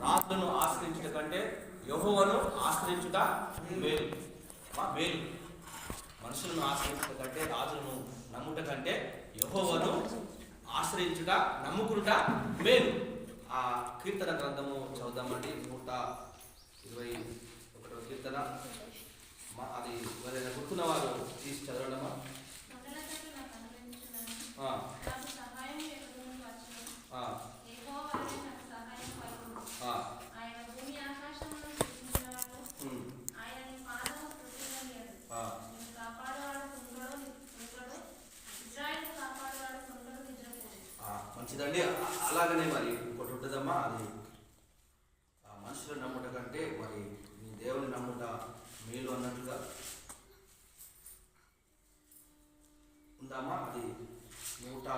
రాజులను ఆశ్రయించుట కంటే యెహోవాను ఆశ్రయించుట మేలు. మేలు. మనుషులను ఆశ్రయించుట కంటే, రాజులను నమ్ముట కంటే యెహోవాను ఆశ్రయించుట, నమ్ముకునుట మేలు. ఆ కీర్తన గ్రంథము చదువుదామండి. 121వ కీర్తన. అది ఎవరైనా గుర్తున్న వారు తీసి చదవడమా? మంచిదండి. అలాగనే మరి ఇంకోటి ఉంటుందమ్మా, అది మనుషులు నమ్ముట కంటే మరి నీ దేవుని నమ్ముట మేలు అన్నట్లుగా ఉందామా? అది 100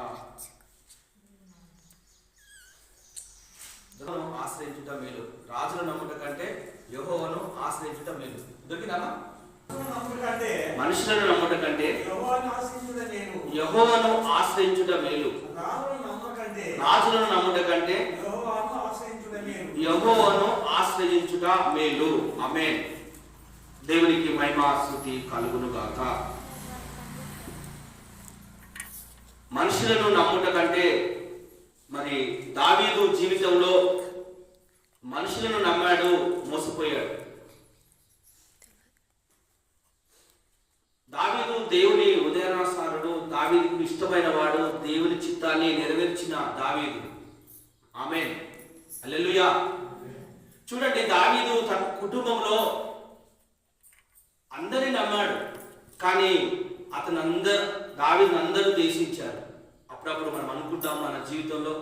ఆశ్రయించుట మేలు. రాజును నమ్ముట కంటే యెహోవాను ఆశ్రయించుట మేలు. దొరికినామా? మనుషులను నమ్ముట కంటే యెహోవాను ఆశ్రయించుట మేలు. రాజులను నమ్ముట కంటే యెహోవాను ఆశ్రయించుట మేలు. ఆమేన్. దేవునికి మహిమ స్తుతి కలుగును గాక. మనుషులను నమ్ముట కంటే మరి దావీదు జీవితంలో మనుషులను నమ్మాడు, మోసపోయాడు. దావీదు దేవుని ఉదయనాసారుడు, దావీదుకు ఇష్టమైన వాడు, దేవుని చిత్తాన్ని నెరవేర్చిన దావీదు. ఆమేన్. హల్లెలూయా. చూడండి, దావీదు తన కుటుంబంలో అందరిని నమ్మాడు, కానీ దావీదును అందరూ దేశించారు. అప్పుడప్పుడు మనం అనుకుంటాం మన జీవితంలో,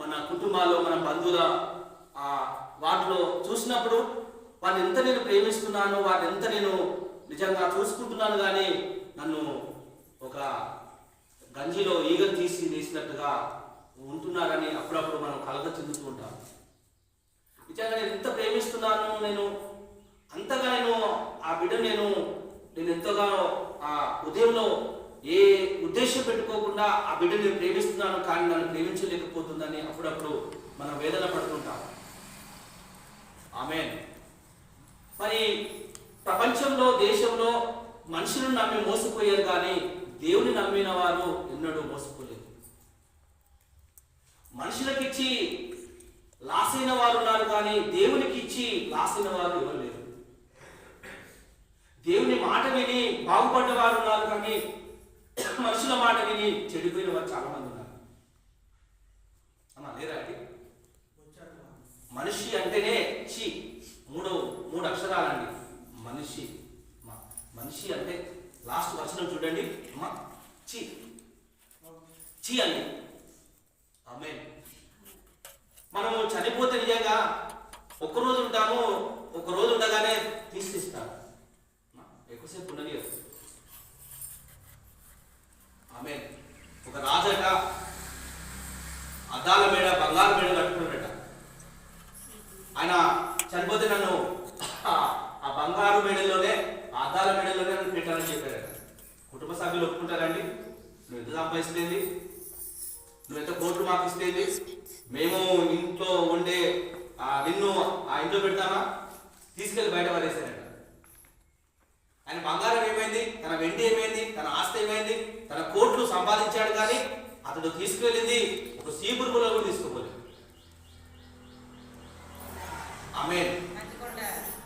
మన కుటుంబాల్లో, మన బంధువుల వాటిలో చూసినప్పుడు వారిని ఎంత నేను ప్రేమిస్తున్నాను, వారిని ఎంత నేను నిజంగా చూసుకుంటున్నాను, కానీ నన్ను ఒక గంజిలో ఈగలు తీసి వేసినట్టుగా ఉంటున్నారని అప్పుడప్పుడు మనం కలత చెందుతూ ఉంటాం. నిజంగా నేను ఎంత ప్రేమిస్తున్నాను, నేను అంతగా ఆ బిడ్డ నేను ఎంతగానో ఆ ఉదయంలో ఏ ఉద్దేశం పెట్టుకోకుండా ఆ బిడ్డను నేను ప్రేమిస్తున్నాను, కానీ నన్ను ప్రేమించలేకపోతుందని అప్పుడప్పుడు మనం వేదన పడుతుంటాం. ఆమేన్. మరి ప్రపంచంలో, దేశంలో మనుషులను నమ్మి మోసపోయారు, కానీ దేవుని నమ్మిన వారు ఎన్నడూ మోసపోలేదు. మనుషులకిచ్చి లాసైన వారు ఉన్నారు, కానీ దేవునికి ఇచ్చి లాసైన వారు ఎవరు లేరు. దేవుని మాట విని బాగుపడ్డ వారు ఉన్నారు, కానీ మనుషుల మాట విని చెడిపోయిన వారు చాలా మంది ఉన్నారు. అమ్మా లేరా అండి? మనిషి అంటేనే చి, మూడు అక్షరాలండి. మనిషి అంటే లాస్ట్ వచనం చూడండి అమ్మా, చి అండి. ఆమేన్. మనము చనిపోతే నిజంగా ఒక్కరోజు ఉంటాము, ఒక రోజు ఉండగానే తీసిస్తారు, ఎక్కువసేపు ఉండని. ఆమేన్. ఒక రాజట అద్దాల మేడ, బంగారు మేడ కట్టుకున్నాడట. ఆయన చనిపోతే నన్ను ఆ బంగారు మేడల్లోనే, అద్దాల మేడల్లోనే నన్ను పెట్టాలని చెప్పాడట. కుటుంబ సభ్యులు ఒప్పుకుంటారండి? నువ్వు ఎంత సంపాదిస్తేంది, నువ్వు ఎంత కోట్లు మాకు ఇస్తేంది, మేము ఇంట్లో ఉండే నిన్ను ఆ ఇంట్లో పెడతామా? తీసుకెళ్ళి బయట పడేశారట. ఆయన బంగారం ఏమైంది, తన వెండి ఏమైంది, తన ఆస్తి ఏమైంది, తన కోట్లు సంపాదించాడు, కానీ అతడు తీసుకువెళ్ళింది ఒక సీపురుములో కూడా తీసుకోలేదు. ఆమేన్.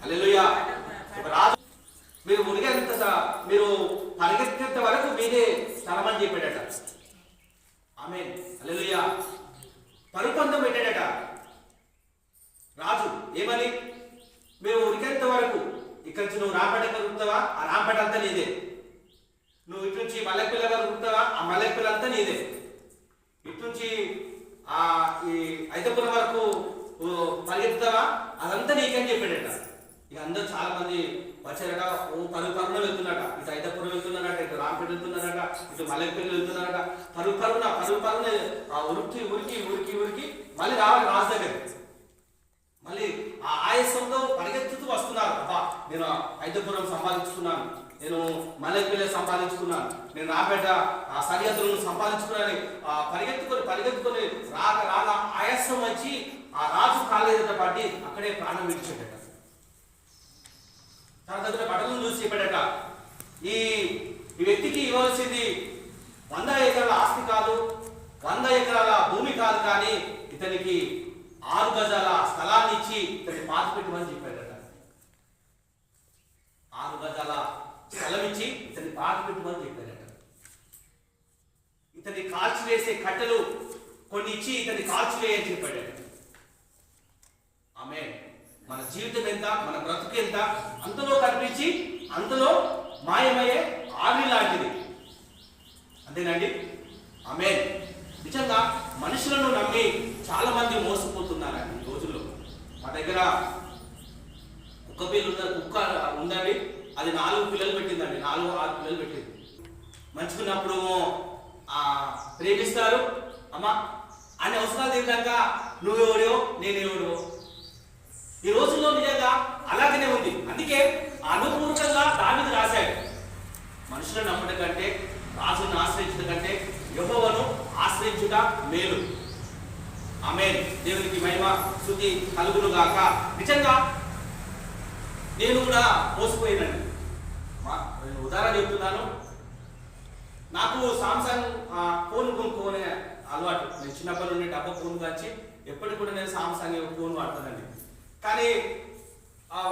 హల్లెలూయా. ఒక రాజు మీరు మీరు పరిగెత్తేంత వరకు మీదే స్థలమని చెప్పాడట. ఆమేన్. హల్లెలూయా. పరుపందం పెట్టాడట రాజు. ఏమని? మేము ఉరికేంత వరకు ఇక్కడి నుంచి నువ్వు రాంపేట ఉరుకుతావా, ఆ రాంపేట అంతా నీదే. నువ్వు ఇటు నుంచి మల్లెపిల్ల ఉరుకుతావా, ఆ మల్లెపిల్ల అంతా నీదే. ఇటు నుంచి ఈ ఐదపురం వరకు పరిగెత్తుతావా, అదంతా నీకని చెప్పాడట. ఇక అందరూ చాలా మంది వచ్చారట. పరుగులో వెళ్తున్నారట, ఇటు ఐదపురం వెళ్తున్నారట, ఇటు రాంపేట వెళ్తున్నారట, ఇటు మల్లెపిల్ల వెళ్తున్నారట. పరుగున ఉరికి ఉరికి ఉరికి ఉరికి మళ్ళీ రావాలి రాజు దగ్గర. మళ్ళీ ఆ ఆయాసంతో పరిగెత్తుతూ వస్తున్నారు. అబ్బా నేను ఐదపురం సంపాదించుకున్నాను, నేను మల్లెపల్లి సంపాదించుకున్నాను, నేను రాబెట్ట ఆ సరిహద్దులను సంపాదించుకున్నాను, పరిగెత్తుకొని రాగా ఆయాసం వచ్చి ఆ రాజు కాలేజీత పట్టి అక్కడే ప్రాణం విడిచేటట. తన దగ్గర బట్టలను చూసి చెప్పాడట, ఈ వ్యక్తికి ఇవ్వాల్సింది 100 ఎకరాల ఆస్తి కాదు, 100 ఎకరాల భూమి కాదు, కానీ ఇతనికి 6 గజాల స్థలాన్ని ఇచ్చి ఇతన్ని పాతి పెట్టమని చెప్పాడట. 6 గజాల స్థలం ఇచ్చి ఇతన్ని పాతి పెట్టమని చెప్పాడట. ఇతన్ని కాల్చివేసే కట్టెలు కొన్ని ఇచ్చి ఇతన్ని కాల్చివేయని చెప్పాడట. ఆమె మన జీవితం ఎంత, మన బ్రతుకు ఎంత, అంతలో కనిపించి అంతలో మాయమయ్యే ఆవిరి లాంటిది. అంతేనండి. ఆమె నిజంగా మనుషులను నమ్మి చాలా మంది మోసపోతున్నారండి ఈ రోజుల్లో. మా దగ్గర కుక్క ఉందండి, అది 4 పిల్లలు పెట్టిందండి, 4-6 పిల్లలు పెట్టింది. మంచుకున్నప్పుడు ప్రేమిస్తారు, అమ్మా అన్ని అవసరాలు తిన్నాక నువ్వెవడో నేనెవడో. ఈ రోజుల్లో నిజంగా అలాగనే ఉంది. అందుకే అనుపూర్వకంగా దావీదు రాశాడు, మనుషులను నమ్మడం కంటే రాజును ఆశ్రయించడం కంటే యెహోవాను ఆశ్రయించుట మేలు. ఆమేన్. దేవునికి మహిమ స్తుతి కలుగును గాక. నిజంగా నేను కూడా మోసపోయానండి. నేను ఉదాహరణ చెప్తున్నాను. నాకు సామ్సంగ్ ఫోన్ కొనుక్కునే అలవాటు. నేను చిన్నప్పటి నుండి డబ్బా ఫోన్ కాచి ఎప్పటికి కూడా నేను సామ్సంగ్ ఫోన్ వాడతానండి. కానీ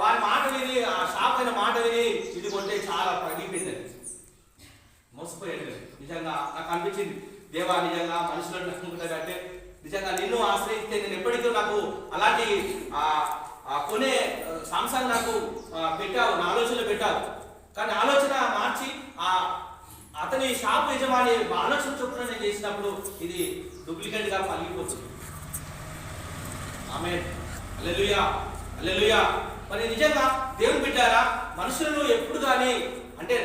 వారి మాట విని, ఆ షాప్ అయిన మాట విని ఇది కొంటే చాలా పగిలిపోయిందండి. మోసపోయాడు. నిజంగా నాకు అనిపించింది, దేవా నిజంగా మనుషులను నమ్ముకుంటాడంటే నిజంగా నిన్ను ఆశ్రయిస్తే నేను ఎప్పటికీ నాకు అలాంటి కొనే సామ్సంగ్ నాకు పెట్టావు, నా ఆలోచనలు పెట్టావు. కానీ ఆలోచన మార్చి అతని షాప్ యజమాని ఆలోచన చొప్పున నేను చేసినప్పుడు ఇది డూప్లికేట్గా పగిలిపోతుంది. ఆమేన్. హల్లెలూయా, హల్లెలూయా. మరి నిజంగా దేవుని బిడ్డారా, మనుషులను ఎప్పుడు కానీ అంటే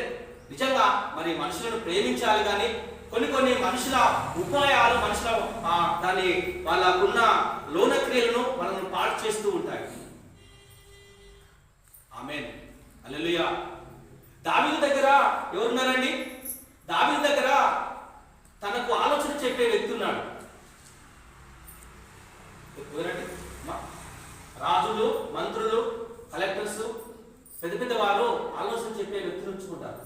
నిజంగా మరి మనుషులను ప్రేమించాలి, కానీ కొన్ని మనుషుల ఉపాయాలు మనుషుల దాని వాళ్ళకున్న లోన క్రియలను మనల్ని పాడు చేస్తూ ఉంటాయి. ఆమేన్. హల్లెలూయా. దావీదు దగ్గర ఎవరున్నారండి? దావీదు దగ్గర తనకు ఆలోచన చెప్పే వ్యక్తి ఉన్నాడు. ఎవరండి? రాజులు, మంత్రులు, కలెక్టర్స్, పెద్ద వారు ఆలోచన చెప్పే వ్యక్తిని ఉంచుకుంటారు.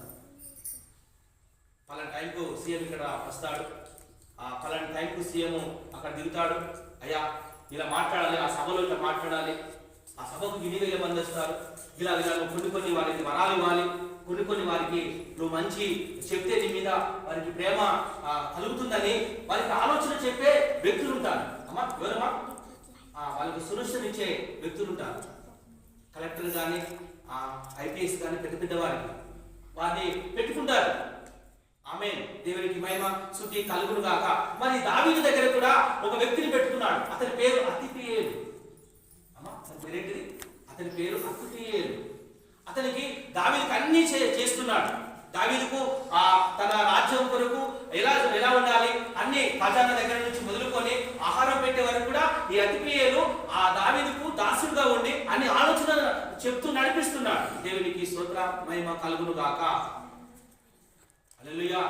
పలానా టైంకు సీఎం ఇక్కడ వస్తాడు, పలానా టైంకు సీఎం అక్కడ దిగుతాడు, అయ్యా ఇలా మాట్లాడాలి, ఆ సభలో ఇలా మాట్లాడాలి, ఆ సభకు 1,000 మంది వస్తారు, ఇలా కొన్ని వారికి వరాలు ఇవ్వాలి, కొన్ని వారికి నువ్వు మంచి చెప్తే నీ మీద వారికి ప్రేమ కలుగుతుందని వారికి ఆలోచన చెప్పే వ్యక్తులు ఉంటారు. అమ్మా ఎవరమ్మా? వాళ్ళకి సురక్షణ ఇచ్చే వ్యక్తులు ఉంటారు. కలెక్టర్ కానీ IPS కానీ పెద్ద వారికి వారిని పెట్టుకుంటారు. ఆమేన్. దేవునికి మహిమ స్తుతి కలుగును గాక. మరి దావీదు దగ్గర కూడా ఒక వ్యక్తిని పెట్టుకున్నాడు. అతని పేరు అతిథియేలు. అమ్మా అతని పేరేంటిది? అతని పేరు అతిథియేలు. అతనికి దావీదుకు అన్ని చేస్తున్నాడు. దావీదుకు తన రాజ్యం కొరకు ఎలా ఉండాలి అన్ని ఖజానా దగ్గర నుంచి మొదలుకొని ఆహారం పెట్టే వరకు కూడా ఈ అతిథియేలు దావీదుకు దాసుడుగా ఉండి అన్ని ఆలోచన చెప్తూ నడిపిస్తున్నాడు. దేవునికి స్తోత్ర మహిమ కలుగును గాక. హల్లెలూయా.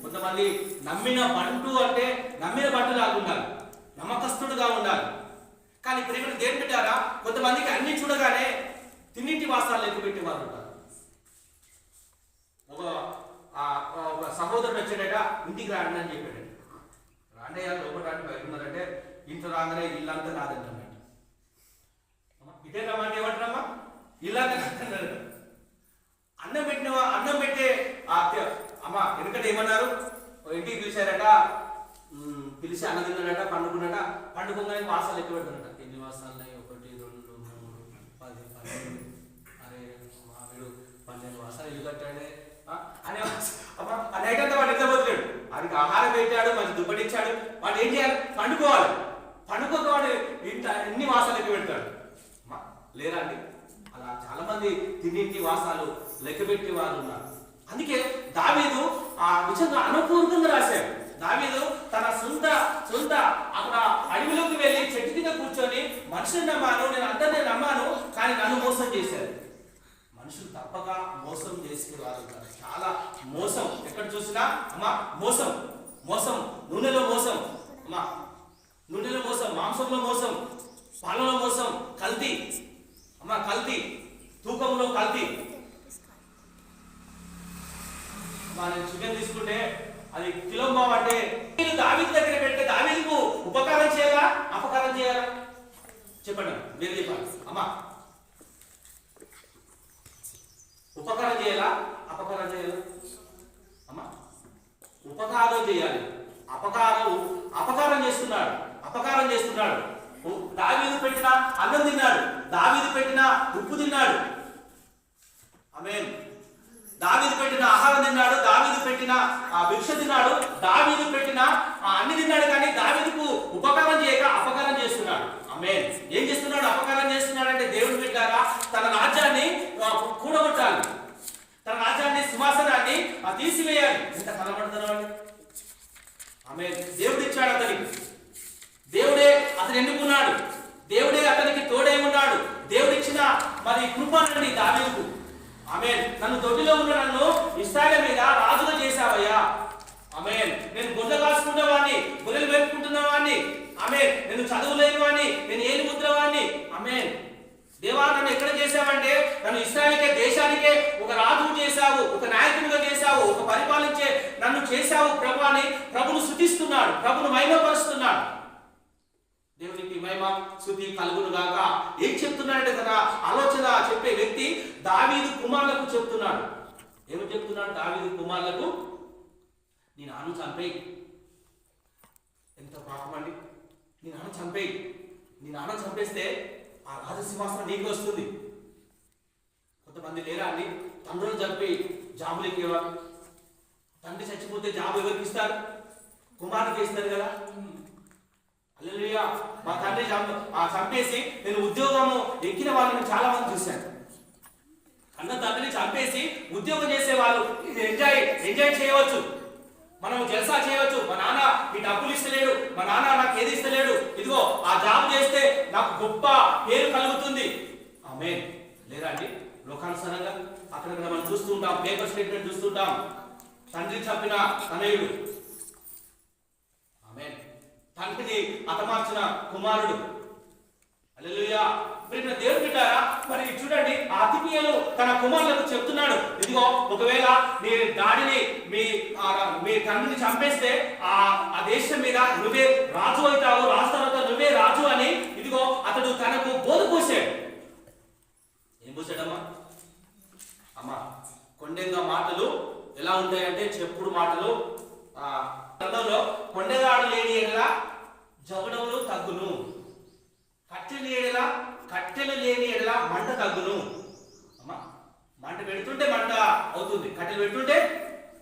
కొంతమంది నమ్మిన బంటు అంటే నమ్మిన బంటులాగా ఉండాలి, నమ్మకస్తుడుగా ఉండాలి. కానీ ప్రేమ దేవుని బిడ్డారా, కొంతమందికి అన్ని చూడగానే తిన్నింటి వాసాలు లెక్క పెట్టేవారు ఉంటారు. ఒక సహోదరుడు వచ్చాడట, ఇంటికి రాండి అని చెప్పాడు. రాండయ్య లోపల రాండి, బయట ఉన్నారంటే ఇంట్లో రాగానే ఇల్లంతా నాదంటున్నాడు. ఇదే రమ్మంటే ఏమంటున్నామా? ఇల్లంతా నాదంటున్నాడు. అన్నం పెట్టే అమ్మ ఎందుకంటే ఏమన్నారు, ఇంటికి పిలిచారట, పిలిచి అన్న తిన్నాడట, పండుకున్నాడ, పండుకోగానే వాసాలు లెక్క పెడుతున్నాడట. ఎన్ని వాసాలు? 1, 2, 3, 10, 12. అరే వీడు 12 వాసాలు ఇల్లు కట్టాడే అని అమ్మ ఆ నైట్ అంతా వాడు నిద్రపోతున్నాడు. వాడికి ఆహారం పెట్టాడు, మంచి దుప్పటిచ్చాడు, వాడు ఏం చేయాలి? పండుకోవాలి. పండుకోక వాడు ఎన్ని వాసాలు లెక్క పెడతాడు. లేరా అండి? అలా చాలా మంది తిన్నింటి వాసాలు లెక్క పెట్టే వారు ఉన్నారు. అందుకే దావీదు నిజంగా అనుపూర్వంగా రాశాడు. దావీదు తన సొంత అక్కడ అడవిలోకి వెళ్ళి చెట్టు కింద కూర్చొని మనుషులు నమ్మాను, నేను అందరినీ నమ్మాను, కానీ నన్ను మోసం చేశారు. మనుషులు తప్పక మోసం చేసిన చాలా మోసం ఎక్కడ చూసినా అమ్మా మోసం మోసం, నూనెలో మోసం అమ్మా, నూనెలో మోసం, మాంసంలో మోసం, పాలలో మోసం, కల్తీ అమ్మా, కల్తీ, తూకంలో కల్తీ. నేను చికెన్ తీసుకుంటే అది కిలోంబావు అంటే మీరు దావీదు దగ్గర పెడితే దావీదుకు ఉపకారం చేయాలా అపకారం చేయాలా చెప్పండి, మీరు చెప్పాలి అమ్మా. ఉపకారం చేయాలా అపకారం చేయాలా అమ్మా? ఉపకారం చేయాలి. అపకారం చేస్తున్నాడు, అపకారం చేస్తున్నాడు. దావీదు పెట్టిన అన్నం తిన్నాడు, దావీదు పెట్టిన ఉప్పు తిన్నాడు, ఆమేన్. దావీదు పెట్టిన ఆహారం తిన్నాడు, దావీదు పెట్టిన భిక్ష తిన్నాడు, దావీదు పెట్టిన అన్ని తిన్నాడు. కానీ దావీదుకు ఉపకారం చేయక అపకారం చేస్తున్నాడు. ఆమేన్. ఏం చేస్తున్నాడు? అపకారం చేస్తున్నాడు అంటే దేవుడు బిడ్డారా తన రాజ్యాన్ని కూడగొట్టాలి, తన రాజ్యాన్ని సింహాసనాన్ని తీసివేయాలి. ఎంత కనబడుతున్నాడు? ఆమేన్. దేవుడు ఇచ్చాడు అతనికి, దేవుడే అతను ఎన్నుకున్నాడు, దేవుడే అతనికి తోడై ఉన్నాడు. దేవుడు ఇచ్చిన మరి కృపనండి దావీదుకు. ఆమేన్. నన్ను దొడ్డిలో ఉన్న నన్ను ఇశ్రాయేలు మీద రాజుగా చేశావయ్యా. ఆమేన్. నేను గొడ్ల కాసుకున్నవాడిని, గొర్రెలు మేపుకుంటున్నవాడిని. ఆమేన్. నేను చదువులేని వాడిని, నేను ఏలి ముద్రవాడిని. ఆమేన్. దేవా నన్ను ఎక్కడ చేశావంటే నన్ను ఇశ్రాయేలుకే దేశానికే ఒక రాజును చేశావు, ఒక నాయకునిగా చేశావు, ఒక పరిపాలించే నన్ను చేశావు ప్రభు అని ప్రభును స్తుతిస్తున్నాడు, ప్రభును మహిమపరుస్తున్నాడు. దేవునికి మహిమ స్తుతి కలుగును గాక. ఏం చెప్తున్నాడంటే తన ఆలోచన చెప్పే వ్యక్తి దావీదు కుమారులకు చెప్తున్నాడు. ఏమని చెప్తున్నాడు? దావీదు కుమారులకు నీ నాన్న చంపేయి. ఎంత పాపం అండి! నీ నాన్న చంపేయి. నీ నాన్న చంపేస్తే ఆ రాజసింహాసనం నీకు వస్తుంది. కొంతమంది లేరా అండి, తండ్రులు చంపి జాబులు ఎక్కేవారు. తండ్రి చచ్చిపోతే జాబు ఎవరికి ఇస్తారు? కుమారుడికి ఇస్తారు కదా. హల్లెలూయా. మా తండ్రి చంపేసి నేను ఉద్యోగము ఎక్కిన వాళ్ళని చాలా మంది చూశాను. అన్న తండ్రిని చంపేసి ఉద్యోగం చేసే వాళ్ళు ఎంజాయ్ చేయవచ్చు, మనం జల్సా చేయవచ్చు. మా నాన్న ఈ డబ్బులు ఇస్తలేడు, మా నాన్న నాకు ఏది ఇస్తలేడు, ఇదిగో ఆ జాబ్ చేస్తే నాకు గొప్ప పేరు కలుగుతుంది. ఆమేన్. లేదా అండి? లోకానుసారంగా అక్కడ మనం చూస్తూ ఉంటాం, పేపర్ స్టేట్మెంట్ చూస్తుంటాం. తండ్రి చంపిన తనయుడు, ఆమేన్, తండ్రిని హతమార్చిన కుమారుడు. హల్లెలూయా. మీరు దేవుడు బిడ్డారా, మరి చూడండి ఆ అతిపియలు తన కుమారులకు చెప్తున్నాడు, ఇదిగో ఒకవేళ నీ డాడీని మీ తండ్రిని చంపేస్తే ఆ దేశం మీద నువ్వే రాజు అవుతావు, రాజు తర్వాత నువ్వే రాజు అని ఇదిగో అతడు తనకు బోధ పోసాడు. ఏం పోసాడమ్మా? అమ్మా, కొండెంగ మాటలు ఎలా ఉంటాయంటే చెప్పుడు మాటలు. గ్రంథంలో కొండగాడు లేని ఎడల జగడములు తగ్గును, కట్టెలు లేని ఎడల మంట తగ్గును. అమ్మా, మంట పెడుతుంటే మంట అవుతుంది, కట్టెలు పెడుతుంటే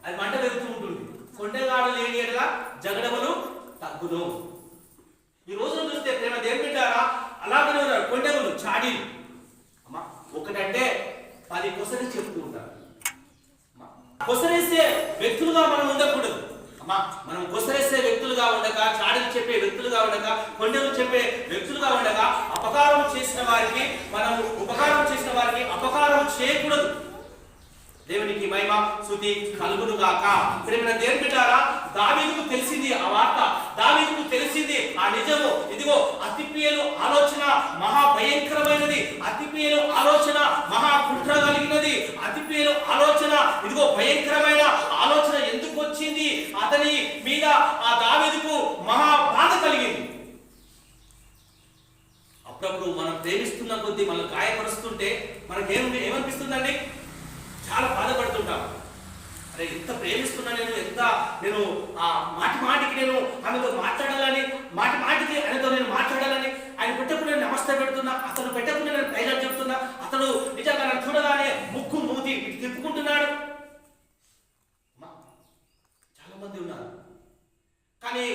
అది మంట పెరుగుతూ ఉంటుంది. కొండగాడు లేని ఎడల జగడములు తగ్గును. ఈ రోజున చూస్తే ప్రేమ దేవుని బిడ్డారా అలాగనే ఉన్నారు కొండెములు, చాడీలు. అమ్మా, ఒకటంటే 10 కొసరి చెప్తూ ఉంటారు. కొసరేసే వ్యక్తులుగా మనం ఉండకూడదు. మనం కొసరేసే వ్యక్తులుగా ఉండక, చాడీలు చెప్పే వ్యక్తులుగా ఉండక, కొండలు చెప్పే వ్యక్తులుగా ఉండక, అపకారం చేసిన వారికి మనము ఉపకారం చేసిన వారికి అపకారం చేయకూడదు. దేవునికి మహిమ స్తుతి కలుగును గాక. ప్రేమ దేవుని బిడ్డారా, దావీదుకు తెలిసింది ఆ వార్త, దావీదుకు తెలిసింది ఆ నిజము. ఇదిగో అతిపియలు ఆలోచన మహా భయంకరమైనది, అతిపియలు ఆలోచన మహా కుట్ర కలిగినది, అతిపియలు ఆలోచన ఇదిగో భయంకరమైన ఆలోచన ఎందుకు వచ్చింది? అతని మీద ఆ దావీదుకు మహా బాధ కలిగింది. అప్పుడప్పుడు మనం ప్రేమిస్తున్న కొద్దీ మనం గాయపరుస్తుంటే మనకి ఏమనిపిస్తుందండి? చాలా బాధపడుతుంటాం. అరే ఎంత ప్రేమిస్తున్నా నేను మాటికి నేను ఆమెతో మాట్లాడాలని, మాటికి ఆయనతో నేను మాట్లాడాలని, ఆయన పెట్టకుండా నేను నమస్తే పెడుతున్నా, అతను పెట్టకుండా నేను డైలాగ్ చెప్తున్నా, అతను నిజంగా నన్ను చూడగానే ముక్కు మూతి తిప్పుకుంటున్నాడు. చాలా మంది ఉన్నారు. కానీ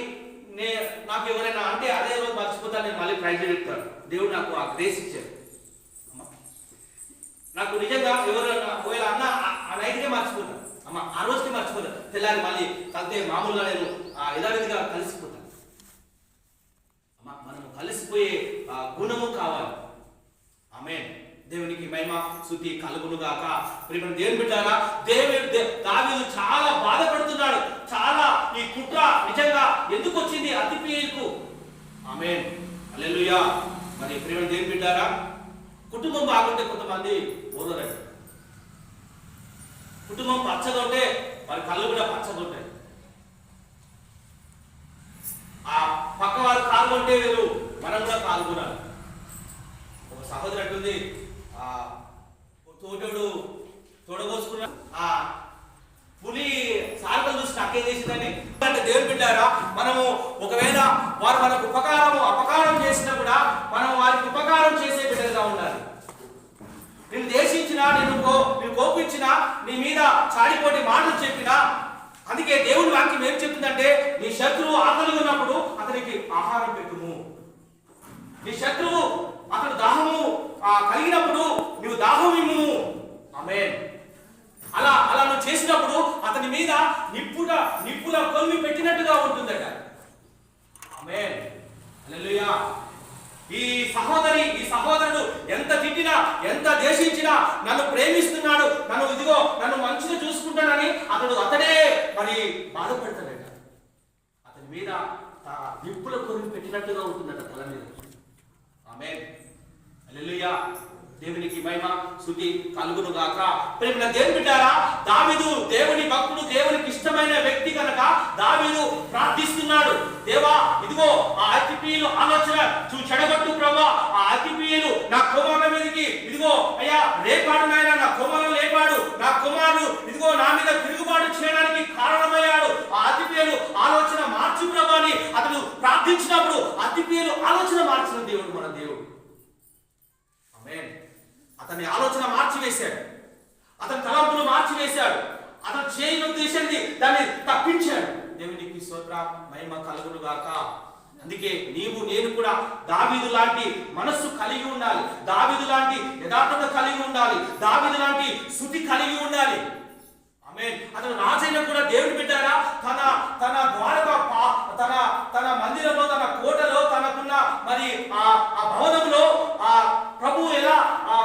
నాకు ఎవరైనా అంటే అదే రోజు మర్చిపోతాను, నేను మళ్ళీ ట్రై చేస్తాను. దేవుడు నాకు ఆ గ్రేస్ ఇచ్చాడు. నాకు నిజంగా ఎవరైనా ఒకవేళ అన్న ఆ నైట్కే మర్చిపోతాను, అమ్మ ఆ రోజుకి మర్చిపోతాను, తెల్లారి మళ్ళీ కలితే మామూలుగా నేను యథావిధిగా కలిసిపోతాను. అమ్మ మనం కలిసిపోయే గుణము కావాలి. ఆమేన్. దేవునికి మహిమ స్తుతి కలుగును గాక. ప్రియమైన దేవుని బిడ్డలారా, దావీదు చాలా బాధపడుతున్నాడు. చాలా ఈ కుట్ర నిజంగా ఎందుకు వచ్చింది అతిపేయుకు? ఆమేన్, హల్లెలూయా. మరి ప్రియమైన దేవుని బిడ్డలారా, కుటుంబం బాగుంటే కొంతమంది ఓదరండి. కుటుంబం పచ్చగా ఉంటే వారి కళ్ళు కూడా పచ్చగా ఉంటాయి. ఆ పక్క వారు పాల్గొంటే వీరు మనం కూడా పాల్గొనాలి. ఒక సహోదరు అంటుంది, తోటోడు తోడగోసుకున్న ఆ పులి సార్కలు చూసి నాకేం చేసిందని. అంటే దేవుని బిడ్డారా, మనము ఒకవేళ వారు మనకు అపకారం చేసినా కూడా మనం వారికి ఉపకారం చేసే బిడ్డలుగా ఉండాలి. నేను దేశించినా, నేను కోపించినా, నీ మీద చాడిపోటి మాటలు చెప్పినా, అందుకే దేవుని వాక్యం ఏం చెప్తుందంటే, నీ శత్రువు ఆకలి ఉన్నప్పుడు అతనికి ఆహారం పెట్టుము. నీ శత్రువు అతను దాహము కలిగినప్పుడు నువ్వు దాహం ఇమ్ము. ఆమేన్. అలా నువ్వు చేసినప్పుడు అతని మీద నిప్పుల కొలిమి పెట్టినట్టుగా ఉంటుందట. ఆమేన్, హల్లెలూయా. ఈ సహోదరుడు ఎంత తిట్టినా, ఎంత దేశించినా, నన్ను ప్రేమిస్తున్నాడు, నన్ను మంచిగా చూసుకుంటానని అతడే మరి బాధపడతాడట. అతని మీద నిప్పుల కొలిమి పెట్టినట్టుగా ఉంటుందట తల మీద. ఆమేన్, హల్లెలూయా. దేవునికి మహిమ స్తుతి కలుగును గాక. ప్రియమైన దేవుని బిడ్డలారా, దావీదు దేవుని భక్తుడు, దేవునికి ఇష్టమైన వ్యక్తి కనుక దావీదు ప్రార్థిస్తున్నాడు. దేవా, ఇదిగో ఆ అతిపీయులు ఆలోచన చెడగొట్టు ప్రభా. ఆ అతిపీయులు నా కుమారుల మీదకి ఇదిగో అయ్యా లేపాడు నాయన, నా కుమారులు లేపాడు, నా కుమారుడు ఇదిగో నా మీద తిరుగుబాటు చేయడానికి కారణమయ్యాడు. ఆ అతిపీయులు ఆలోచన మార్చు ప్రభా అని అతడు ప్రార్థించినప్పుడు అతిపీయులు ఆలోచన మార్చిన దేవుడు మన దేవుడు. ఆమేన్. అతని ఆలోచన మార్చివేశాడు, అతని తలంపులు మార్చివేశాడు, అతను చేయని ఉద్దేశాన్ని దాన్ని తప్పించాడు. దేవునికి స్తోత్ర మహిమ కలుగును గాక. అందుకే నేను కూడా దావీదు లాంటి మనస్సు కలిగి ఉండాలి, దావీదు లాంటి యథార్థత కలిగి ఉండాలి, దావీదు లాంటి శృతి కలిగి ఉండాలి. ఆమేన్. అతను రాజైన కూడా దేవుని బిడ్డారా, తన తన మందిరంలో, తన కోటలో, తనకున్న మరి ఆ భవనంలో ఆ ప్రభు ఎలా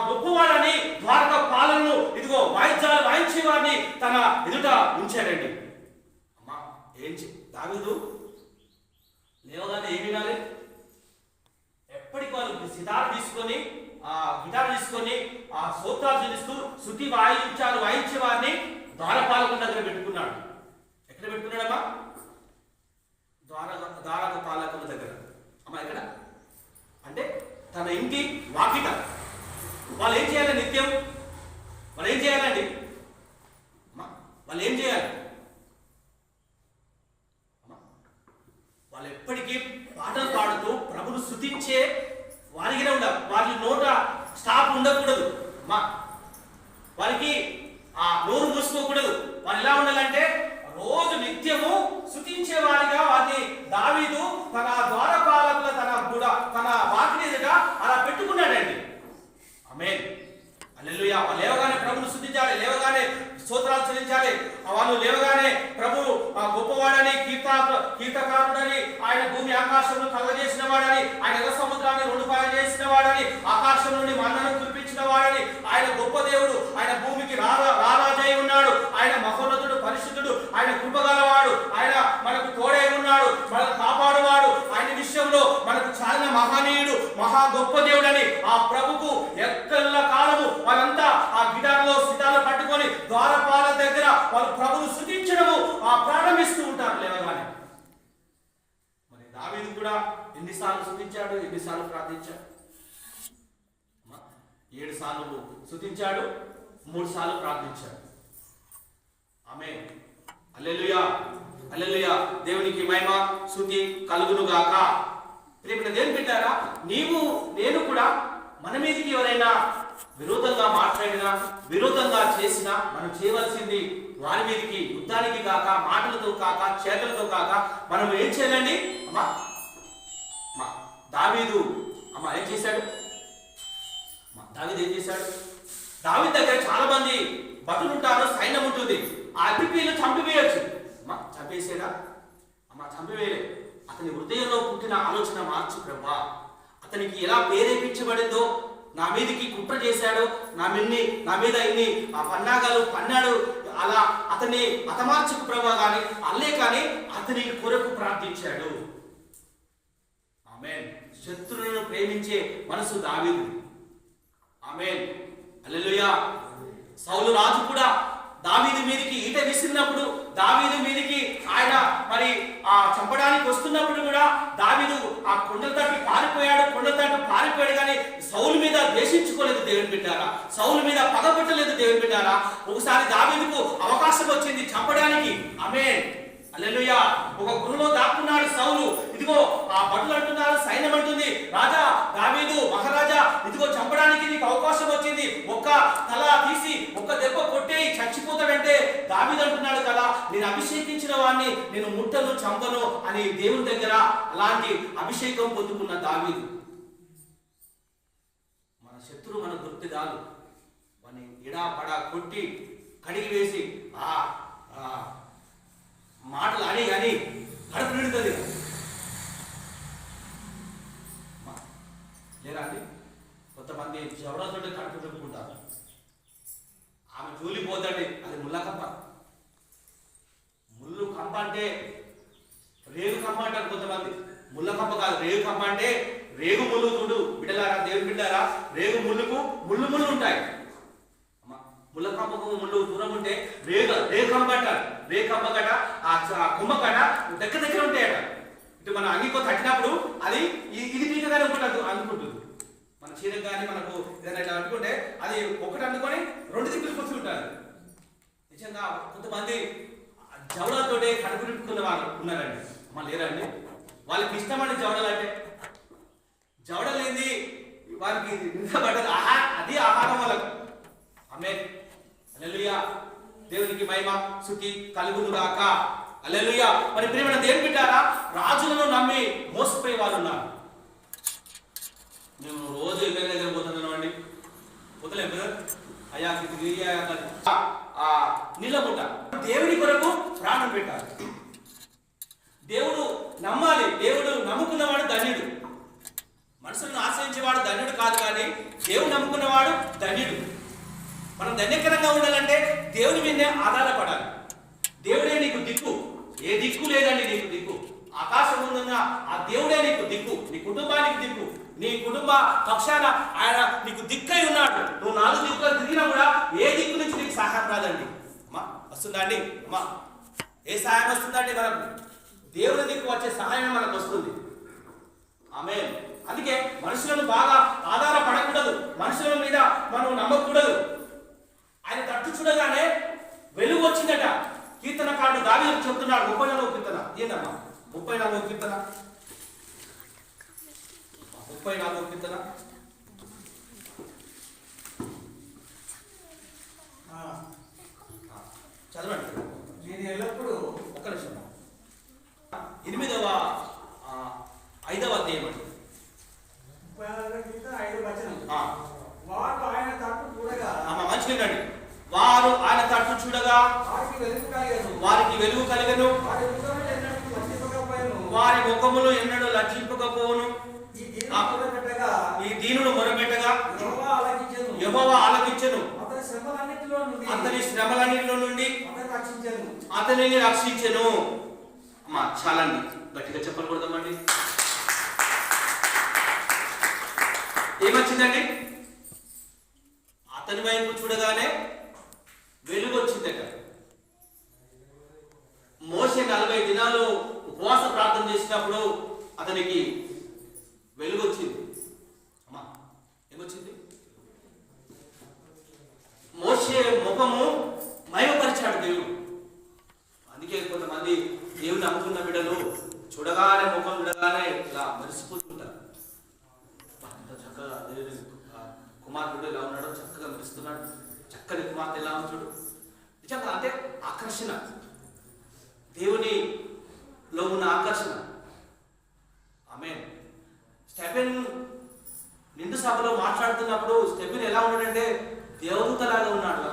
గొప్పవాడని ద్వారక పాలనను ఇదిగో వాయిద్యాలు వాయించేవాడిని తన ఎదుట ఉంచాడండి. అమ్మా, దావీదు లేవగానే ఏమి వినాలి? ఎప్పటికి వాళ్ళు సితార్ తీసుకొని గిటార్ తీసుకొని ఆ స్తోత్రాలు చెల్లిస్తూ శృతి వాయించేవాడిని ద్వారపాలకుల దగ్గర పెట్టుకున్నాడు. ఎక్కడ పెట్టుకున్నాడమ్మా? ద్వారక పాలకుల దగ్గర. అమ్మా, ఎక్కడ అంటే తన ఇంటి వాకిట. వాళ్ళు ఏం చేయాలి? నిత్యం వాళ్ళు ఏం చేయాలండి? వాళ్ళు ఏం చేయాలి? వాళ్ళు ఎప్పటికీ పాటలు పాడుతూ ప్రభును స్తుతించే వారిగానే ఉండాలి. వారి నోట స్టాప్ ఉండకూడదు. వారికి నోరు మూసుకోకూడదు. వాళ్ళు ఎలా ఉండాలంటే రోజు నిత్యము స్తుతించే వారిగా వారిని దావీదు తన ద్వారపాలకుల తన వాకిలి ఎదుట అలా పెట్టుకున్నాడండి. ఆమేన్, హల్లెలూయా. వాళ్ళు లేవగానే ప్రభును స్తుతించాలి, లేవగానే స్తోత్రాలు చెల్లించాలి. వాళ్ళు లేవగానే ప్రభు గొప్పవాడని, కీర్తకారుడని, ఆయన భూమి ఆకాశంలో కలగజేసిన వాడని, ఆయన ఎర్ర సముద్రాన్ని రెండు పాయలు చేసిన వాడని, ఆకాశం నుండి మన్నను కురిపించిన వాడని, ఆయన గొప్ప దేవుడు, ఆయన భూమికి రారాజై ఉన్నాడు, ఆయన మహోన్నతుడు, పరిశుద్ధుడు, ఆయన కృపగలవాడు, ఆయన మనకు తోడై ఉన్నాడు, మనకు కాపాడువాడు, ఆయన విషయంలో మనకు చాలిన మహనీయుడు, మహా గొప్ప దేవుడని ఆ ప్రభుకు ఎక్కల కాలము వాళ్ళంతా ఆ గిటార్లో సితార్లు పట్టుకొని ద్వారపాల దగ్గర వాళ్ళు ప్రభును స్తుతించడము ప్రారంభిస్తూ ఉంటారు లేవగానే. మరి దావీదు కూడా ఎన్నిసార్లు స్తుతించాడు, ఎన్నిసార్లు ప్రార్థించాడు? 7 సార్లు స్తుతించాడు, 3 సార్లు ప్రార్థించాడు. ఆమేన్, హల్లెలూయా, హల్లెలూయా. దేవునికి మహిమ స్తుతి కలుగును గాక. ప్రియమైన దేవుని బిడ్డలారా, నేను కూడా మన మీదకి ఎవరైనా విరోధంగా మాట్లాడినా, విరోధంగా చేసినా మనం చేయవలసింది వారి మీదకి యుద్ధానికి కాక, మాటలతో కాక, చేతులతో కాక మనం ఏం చేయాలండి? దావీదు ఏం చేశాడు? దావీదు ఏం చేశాడు? దావీదు దగ్గర చాలా మంది భటులు ఉంటారు, సైన్యం ఉంటుంది. ఆ అతిపీయులు చంపివేయచ్చు. చంపేసేదా? చంపివేయలే. అతని హృదయంలో పుట్టిన ఆలోచన మార్చు ప్రభా. అతనికి ఎలా ప్రేరేపించబడిందో నా మీదకి కుట్ర చేశాడు, నా మీద ఇన్ని పన్నాగాలు పన్నాడు, అలా అతన్ని హతమార్చుకు ప్రభా కానీ అల్లే కానీ అతని కొరకు ప్రార్థించాడు. ఆమేన్. శత్రువులను ప్రేమించే మనసు దావీదు. ఆమేన్. హల్లెలూయా. సౌలు రాజు కూడా దావీదు మీదకి ఈట విసిరినప్పుడు, దావీదు మీదకి ఆయన మరి చంపడానికి వస్తున్నప్పుడు కూడా దావీదు ఆ కొండల తట్టు పారిపోయాడు కానీ సౌలు మీద ద్వేషించుకోలేదు దేవుని బిడ్డారా, సౌలు మీద పగబట్టలేదు దేవుని బిడ్డారా. ఒకసారి దావీదుకు అవకాశం వచ్చింది చంపడానికి. ఆమేన్. హల్లెలూయా. ఒక గుహలో దాక్కున్నాడు సౌలు. ఇదిగో ఆ భటులు అంటున్నారు, సైన్యం అంటుంది, రాజా దావీదు మహారాజా, ఇదిగో చంపడానికి నీకు అవకాశం వచ్చింది, ఒక్క తల తీసి ఒక్క దెబ్బ కొట్టేయి చచ్చిపోతాడంటే దావీదు అంటున్నాడు కదా, నేను అభిషేకించిన వాడిని నేను ముట్టను చంపను అని దేవుని దగ్గర అలాంటి అభిషేకం పొందుకున్న దావీదు. మన శత్రువు మన గుర్తుదాలు వాని ఎడా పడా కొట్టి కడిగి వేసి మాటలు అని కానీ కడుపు నిండుతుంది లేరా అండి. కొంతమంది జవడతో కడుపు నింపుకుంటారు. ఆమె జూలిపోతాడు, అది ముళ్ళ కంప. ముళ్ళు కంప అంటే రేగు కంప అంటారు కొంతమంది. ముళ్ళ కంప కాదు, రేగు కంప అంటే రేగు ముళ్ళు. చూడు బిడ్డలారా, దేవుని బిడ్డారా, రేగు ముళ్ళుకు ముళ్ళు ఉంటాయి. ముళ్ళ కంపకు ముళ్ళు దూరం ఉంటే రేగు కంప అంటారు. రేగు కంప కట ఆ కొమ్మ కట దగ్గర ఉంటాయట. ఇటు మన అంగికో తట్టినప్పుడు అది ఇది పీకగానే ఒకటి అనుకుంటుంది. మన చీరకు కానీ మనకు ఏదైనా అనుకుంటే అది ఒకటి అనుకొని రెండు దిక్కులు కూర్చుంటారు. నిజంగా కొంతమంది జవడలతోటే కడుపు నింపుకున్న వాళ్ళు ఉన్నారండి. అమ్మ లేరండి, వాళ్ళకి ఇష్టమండి జవడలు అంటే. జవడలు ఏంది వారికి నిందబడ్డది, అది ఆహారం వాళ్ళకు. ఆమేన్. హల్లెలూయా. దేవునికి మహిమ స్తుతి కలుగును గాక. హల్లెలూయా. మరి ప్రియమైన దేవుని బిడ్డారా, రాజులను నమ్మి మోసపోయే వాళ్ళు ఉన్నారు. మేము రోజు ఎమ్మెల్యే దగ్గర పోతున్నాం అండి, పోతలేం కదా, అయ్యా నిలబుట్ట దేవుని కొరకు ప్రాణం పెట్టాలి. దేవుడు నమ్మాలి. దేవుడు నమ్ముకున్నవాడు ధన్యుడు. మనుషులను ఆశ్రయించేవాడు ధన్యుడు కాదు, కానీ దేవుడు నమ్ముకున్నవాడు ధన్యుడు. మనం ధన్యకరంగా ఉండాలంటే దేవుని మీదనే ఆధారపడాలి. దేవుడే నీకు దిక్కు, ఏ దిక్కు లేదండి నీకు దిక్కు. ఆకాశం ఉన్న ఆ దేవుడే నీకు దిక్కు, నీ కుటుంబానికి దిక్కు, నీ కుటుంబ పక్షాన ఆయన నీకు దిక్కై ఉన్నాడు. నువ్వు 4 దిక్కులు తిరిగినా కూడా ఏ దిక్కు నుంచి నీకు సహాయం రాదండి. అమ్మా వస్తుందా అండి? అమ్మా ఏ సహాయం వస్తుందండి? మనకు దేవుని దిక్కు వచ్చే సహాయం మనకు వస్తుంది. ఆమేన్. అందుకే మనుషులను బాగా ఆధారపడకూడదు, మనుషుల మీద మనం నమ్మకూడదు. ఆయన తట్టు చూడగానే వెలుగు వచ్చిందట. కీర్తనకారుడు దావీదు చెప్తున్నాడు, 34వ కీర్తన. ఏందమ్మా 34వ కీర్తన? 34వ కీర్తన చదవండి. నేను ఎల్లప్పుడూ ఒక్క నిమిషం. 8వ 5వ అధ్యాయం అండి. 5 వచనం. వారు ఆయన తట్టు చూడగా, మంచిదండి, వారు ఆయన తట్టు చూడగా వారికి వెలుగు కలిగను, వారి ముఖములు ఎన్నడూ లజ్జింపకపోవును. ఈ దీనుడు మొరపెట్టగా యెహోవా ఆలకించెను, అతని శ్రమలన్నిటిలో నుండి అతనిని రక్షించెను. అమ్మా చాలండి, గట్టిగా చెప్పకూడదామండి. ఏమొచ్చిందండి? అతని వైపు చూడగానే వెలుగు వచ్చిందట. మోషే 40 దినాలు ఉపవాస ప్రార్థన చేసినప్పుడు అతనికి వెలుగు వచ్చింది. అమ్మా ఏమొచ్చింది? మోషే ముఖము మయమపరిచాడు దేవుడు. అందుకే కొంతమంది దేవుని నమ్ముకున్న బిడ్డలు చూడగానే ముఖం చూడగానే ఇలా మెరిసిపోతుంటారు. చక్కగా కుమార్తెడు ఎలా ఉన్నాడో చక్కగా మెరుస్తున్నాడు, చక్కని కుమార్తె ఎలా చూడు. నిజంగా అంటే ఆకర్షణ, దేవునిలో ఉన్న ఆకర్షణ. ఆమేన్. స్టెఫెన్ నిండు సభలో మాట్లాడుతున్నప్పుడు స్టెఫెన్ ఎలా ఉన్నాడంటే దేవదూతలాగా ఉన్నాడు.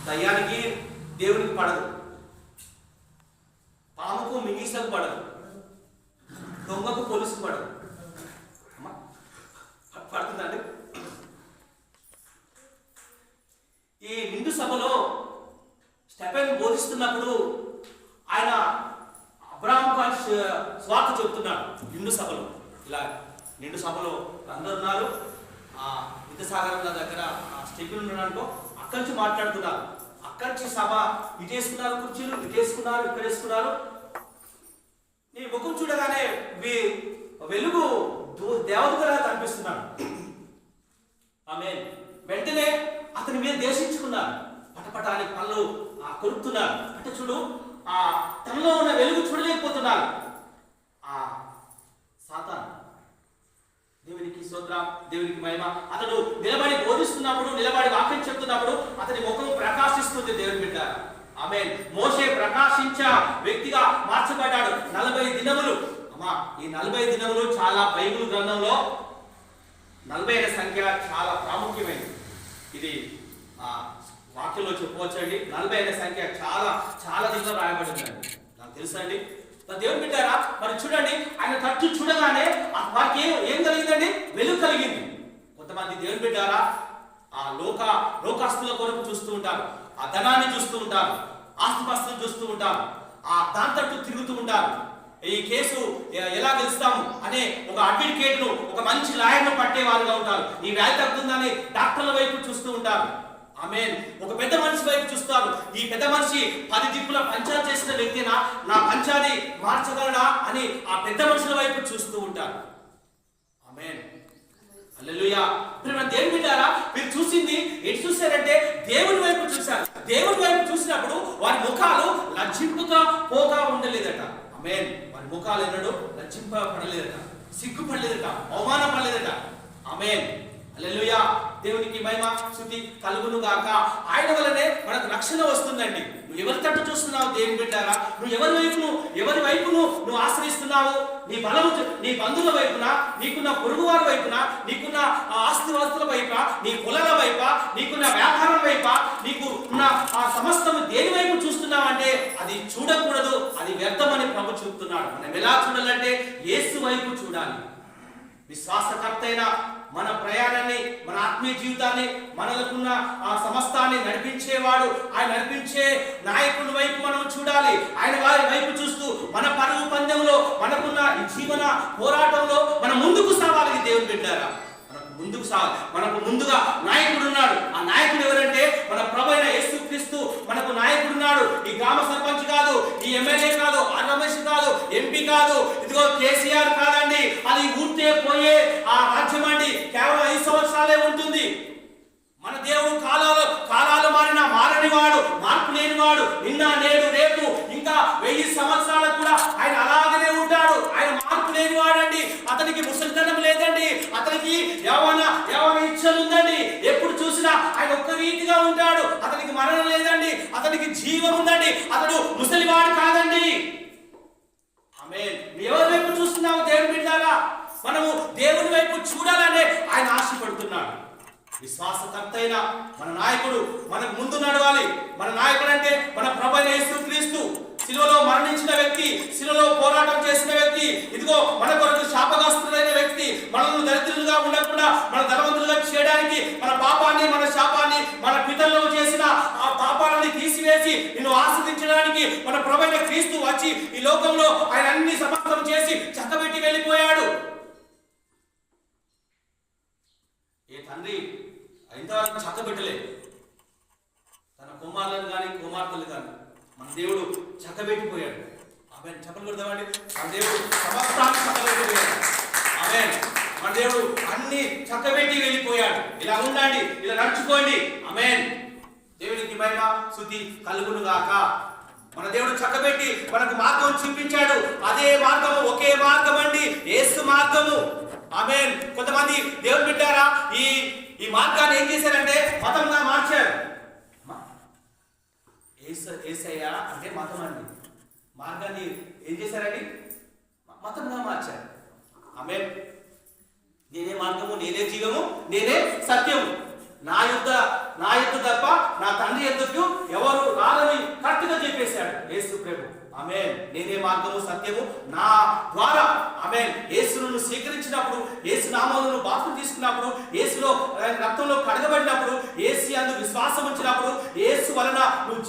దయ్యానికి దేవునికి పడదు, పాముకు మింగిసకు పడదు, దొంగకు పొలుసు పడదు. సభలో ఇలా నిండు సభలో అందరు ఉన్నారు. విద్యాసాగర్ దగ్గర స్టెప్లు ఉన్నాడనుకో, అక్కడి నుంచి మాట్లాడుతున్నారు. అక్కడి నుంచి సభ ఇటేసుకున్నారు, కుర్చీలు ఇటేసుకున్నారు, ఇక్కడ వేసుకున్నారు. నీ ముఖం చూడగానే వెలుగు దేవతగా కనిపిస్తున్నాడు. ఆమేన్. వెంటనే అతని మీద దేశించుకున్నారు. పటపటానికి పళ్ళు కొరుకుతున్నారు. అంటే చూడు, తనలో ఉన్న వెలుగు చూడలేకపోతున్నారు. సాతాను, దేవునికి స్తోత్రం, దేవునికి మహిమ. అతడు నిలబడి బోధిస్తున్నప్పుడు, నిలబడి వాక్యం చెప్తున్నప్పుడు అతని ముఖం ప్రకాశిస్తుంది. దేవుని బిడ్డ, ఆమేన్. మోషే ప్రకాశించ వ్యక్తిగా మార్చబడ్డాడు. 40 దినములు. అమ్మా, ఈ 40 దినములు చాలా బైబిల్ గ్రంథంలో 40 అనే సంఖ్య చాలా ప్రాముఖ్యమైనది. ఇది వాక్యంలో చెప్పుకోవచ్చండి. 40 అనే సంఖ్య చాలా చాలా దిగులో రాయబడిందండి. నాకు తెలుసా అండి. దేవుని బిడ్డారా, మరి చూడండి, ఆయన తట్టు చూడగానే వారికి ఏం కలిగిందండి? వెలుగు కలిగింది. కొంతమంది దేవుని బిడ్డారా లోకాస్తుల కొరకు చూస్తూ ఉంటారు, ఆ ధనాన్ని చూస్తూ ఉంటారు, ఆస్తిపాస్తులు చూస్తూ ఉంటారు, దాని తట్టు తిరుగుతూ ఉంటారు. ఈ కేసు ఎలా గెలుస్తాము అనే ఒక అడ్వకేట్ను, ఒక మంచి లాయర్ను పట్టే వారుగా ఉంటారు. ఈ వ్యాధి తగ్గుతుందని డాక్టర్ల వైపు చూస్తూ ఉంటారు. ఆమేన్. ఒక పెద్ద మనిషి వైపు చూస్తారు. ఈ పెద్ద మనిషి 10 దిక్కుల పంచాయతీ చేసిన వ్యక్తినా, నా పంచాయతీ మార్చగలడా అని ఆ పెద్ద మనుషుల వైపు చూస్తూ ఉంటారు. ఆమేన్. హల్లెలూయా. దేవుని బిడ్డారా, మీరు చూసింది ఎటు చూశారంటే దేవుని వైపు చూశారు. దేవుని వైపు చూసినప్పుడు వారి ముఖాలు లజ్జింపుగా పోగా ఉండలేదట. ఆమేన్. వారి ముఖాలు ఎన్నడూ లజ్జింపబడలేదట, సిగ్గుపడలేదట, అవమానపడలేదట. ఆమేన్. హల్లెలూయా. దేవునికి మహిమ స్తుతి కలుగును గాక. ఆయన వల్లనే మనకు రక్షణ వస్తుందండి. నువ్వు ఎవరి తట్టు చూస్తున్నావు దేవుని బిడ్డారా? నువ్వు ఎవరి వైపును నువ్వు ఆశ్రయిస్తున్నావు? నీ బలము నీ బంధువుల వైపున, నీకున్న పొరుగు వారి వైపున, నీకున్న ఆస్తివాస్తుల వైపా, నీ కులాల వైపా, నీకున్న వ్యాపారం వైపా, నీకు ఉన్న సమస్తము దేని వైపు చూస్తున్నావంటే అది చూడకూడదు, అది వ్యర్థమని ప్రభు చెబుతున్నాడు. మనం ఎలా చూడాలంటే యేసు వైపు చూడాలి. విశ్వాసకర్తైన మన ప్రయాణాన్ని, మన ఆత్మీయ జీవితాన్ని, మనకున్న సమస్తాన్ని నడిపించేవాడు, ఆయన నడిపించే నాయకుడి వైపు మనం చూడాలి. ఆయన వారి వైపు చూస్తూ మన పరుగు పందెంలో, మనకున్న ఈ జీవన పోరాటంలో మనం ముందుకు సాగాలి. దేవుని బిడ్డారా, ముందుకు సాగాలి. మనకు ముందుగా నాయకుడు ఉన్నాడు. ఆ నాయకుడు ఎవరంటే మన ప్రభువైన యేసుక్రీస్తు మనకు నాయకుడు ఉన్నాడు. ఈ గ్రామ సర్పంచ్ కాదు, ఈ ఎమ్మెల్యే కాదు, ఆర్ రమేష్ కాదు, ఎంపీ కాదు, ఇదిగో కేసీఆర్ కాదండి. అది ఊర్తే పోయే ఆ రాజ్యం అండి. కేవలం 5 సంవత్సరాలే ఉంటుంది. మన దేవుడు కాలాలు మారనివాడు, మార్పు లేనివాడు, నిన్న నేడు రేపు ఇంకా 1000 సంవత్సరాలకు కూడా ఆయన అలాగనే ఉంటాడు. ఆయన మార్పు లేనివాడండి. అతనికి ముసలితనం లేదండి, అతనికి యవ్వన ఇచ్చలు ఉందండి. ఎప్పుడు చూసినా ఆయన ఒక్క రీతిగా ఉంటాడు. అతనికి మరణం లేదండి, అతనికి జీవం ఉందండి. అతడు ముసలివాడు కాదండి. ఆమేన్. ఎవరి వైపు చూస్తున్నాము దేవుని బిడ్డలారా? మనము దేవుని వైపు చూడాలనే ఆయన ఆశపడుతున్నాడు. విశ్వాసకర్తైన మన నాయకుడు మనకు ముందు నడవాలి. మన నాయకుడు అంటే మన ప్రభువైన యేసుక్రీస్తు, శిలువలో మరణించిన వ్యక్తి, శిలువలో పోరాటం చేసిన వ్యక్తి, ఇదిగో మన కొరకు శాపగ్రస్తుడైన వ్యక్తి, మనల్ని దరిద్రులుగా ఉండకుండా మన ధనవంతులుగా చేయడానికి, మన పాపాన్ని, మన శాపాన్ని, మన పితరులు చేసిన ఆ పాపాలని తీసివేసి నిన్ను ఆస్వాదించడానికి మన ప్రభువైన క్రీస్తు వచ్చి ఈ లోకంలో ఆయన అన్ని సమస్తం చేసి చక్కబెట్టి వెళ్ళిపోయాడు. ఏ తండ్రి ఇంతవరకు చక్కబెట్టలేదు తన కుమారులను కానీ కుమార్తెలు కానీ. మన దేవుడు చక్కబెట్టిపోయాడు. ఆమేన్. చెప్పలు కొడదామండి. మన దేవుడు సమస్తాన్ని చక్కబెట్టిపోయాడు. ఆమేన్. మన దేవుడు అన్ని చక్కబెట్టి వెళ్ళిపోయాడు. ఇలా ఉండండి, ఇలా నడుచుకోండి. ఆమేన్. దేవునికి మహిమ స్తుతి కలుగును గాక. మన దేవుడు చక్కబెట్టి మనకు మార్గం చూపించాడు. అదే మార్గము, ఒకే మార్గం అండి, యేసు మార్గము. ఆమేన్. కొంతమంది దేవుని బిడ్డారా ఈ మార్గాన్ని ఏం చేశారంటే మతంగా మార్చారు. యేసయ్య అంటే మతం అండి. మార్గాన్ని ఏం చేశారండి? మతంగా మార్చారు. ఆమేన్. నేనే మార్గము, నేనే జీవము, నేనే సత్యము, నా యుద్ధ తప్ప నా తండ్రి ఎద్దుకు ఎవరు రాలని కరెక్ట్గా చెప్పేశాడు యేసు ప్రభు. ఆమేన్. నేనే మార్గము, సత్యము, నా ద్వారా ఆమేన్. యేసును స్వీకరించినప్పుడు, యేసు నామమును బాప్తిసం తీసుకున్నప్పుడు, యేసులో రక్తంలో కడగబడినప్పుడు, యేసు యందు విశ్వాసం ఉంచినప్పుడు, యేసు వలన నువ్వు